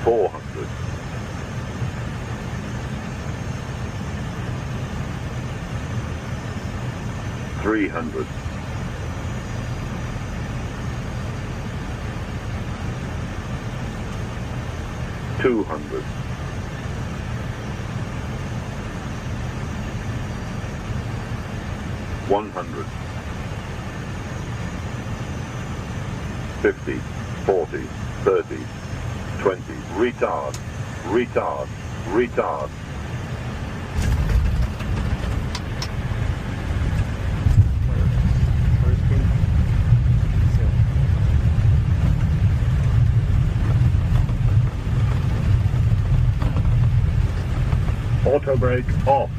400. 300. 200. 100. 50, 40, 30, 20. Retard, retard, retard. Auto brake off.